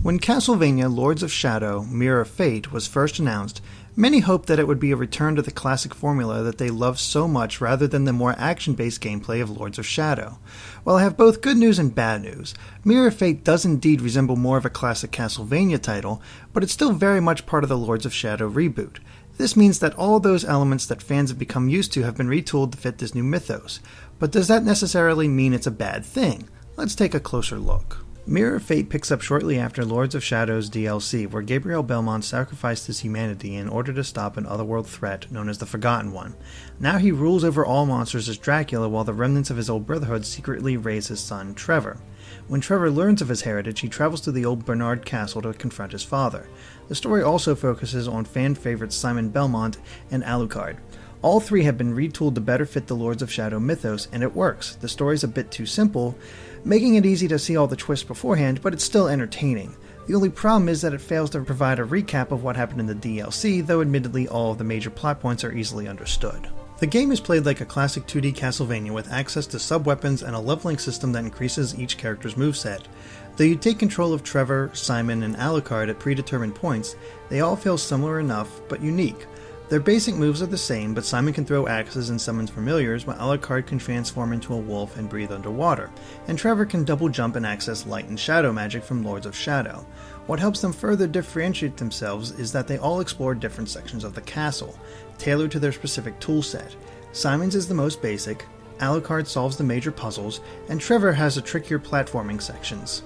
When Castlevania Lords of Shadow Mirror of Fate was first announced, many hoped that it would be a return to the classic formula that they loved so much rather than the more action-based gameplay of Lords of Shadow. While I have both good news and bad news, Mirror of Fate does indeed resemble more of a classic Castlevania title, but it's still very much part of the Lords of Shadow reboot. This means that all those elements that fans have become used to have been retooled to fit this new mythos. But does that necessarily mean it's a bad thing? Let's take a closer look. Mirror of Fate picks up shortly after Lords of Shadow's DLC, where Gabriel Belmont sacrificed his humanity in order to stop an otherworld threat known as the Forgotten One. Now he rules over all monsters as Dracula, while the remnants of his old brotherhood secretly raise his son, Trevor. When Trevor learns of his heritage, he travels to the old Bernard Castle to confront his father. The story also focuses on fan favorites Simon Belmont and Alucard. All three have been retooled to better fit the Lords of Shadow mythos, and it works. The story's a bit too simple, making it easy to see all the twists beforehand, but it's still entertaining. The only problem is that it fails to provide a recap of what happened in the DLC, though admittedly all of the major plot points are easily understood. The game is played like a classic 2D Castlevania with access to sub-weapons and a leveling system that increases each character's moveset. Though you take control of Trevor, Simon, and Alucard at predetermined points, they all feel similar enough, but unique. Their basic moves are the same, but Simon can throw axes and summons familiars, while Alucard can transform into a wolf and breathe underwater, and Trevor can double jump and access light and shadow magic from Lords of Shadow. What helps them further differentiate themselves is that they all explore different sections of the castle, tailored to their specific toolset. Simon's is the most basic, Alucard solves the major puzzles, and Trevor has the trickier platforming sections.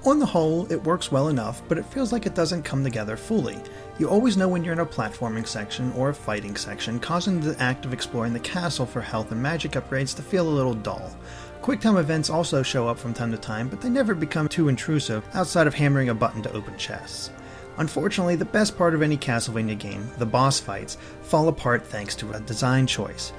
On the whole, it works well enough, but it feels like it doesn't come together fully. You always know when you're in a platforming section or a fighting section, causing the act of exploring the castle for health and magic upgrades to feel a little dull. Quicktime events also show up from time to time, but they never become too intrusive outside of hammering a button to open chests. Unfortunately, the best part of any Castlevania game, the boss fights, fall apart thanks to a design choice.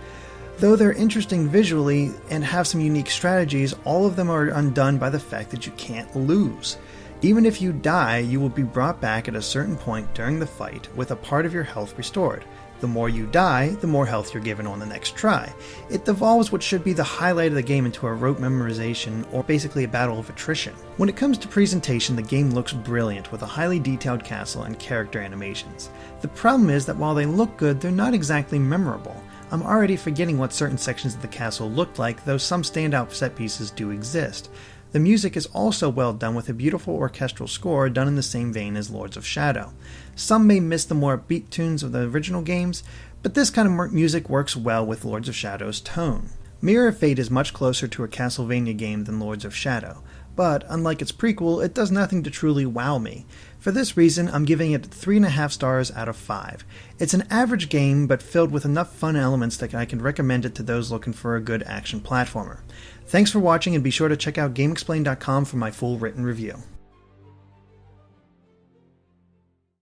Though they're interesting visually and have some unique strategies, all of them are undone by the fact that you can't lose. Even if you die, you will be brought back at a certain point during the fight with a part of your health restored. The more you die, the more health you're given on the next try. It devolves what should be the highlight of the game into a rote memorization, or basically a battle of attrition. When it comes to presentation, the game looks brilliant with a highly detailed castle and character animations. The problem is that while they look good, they're not exactly memorable. I'm already forgetting what certain sections of the castle looked like, though some standout set pieces do exist. The music is also well done with a beautiful orchestral score done in the same vein as Lords of Shadow. Some may miss the more upbeat tunes of the original games, but this kind of music works well with Lords of Shadow's tone. Mirror of Fate is much closer to a Castlevania game than Lords of Shadow, but unlike its prequel, it does nothing to truly wow me. For this reason, I'm giving it 3.5 stars out of 5. It's an average game, but filled with enough fun elements that I can recommend it to those looking for a good action platformer. Thanks for watching, and be sure to check out GameXplain.com for my full written review.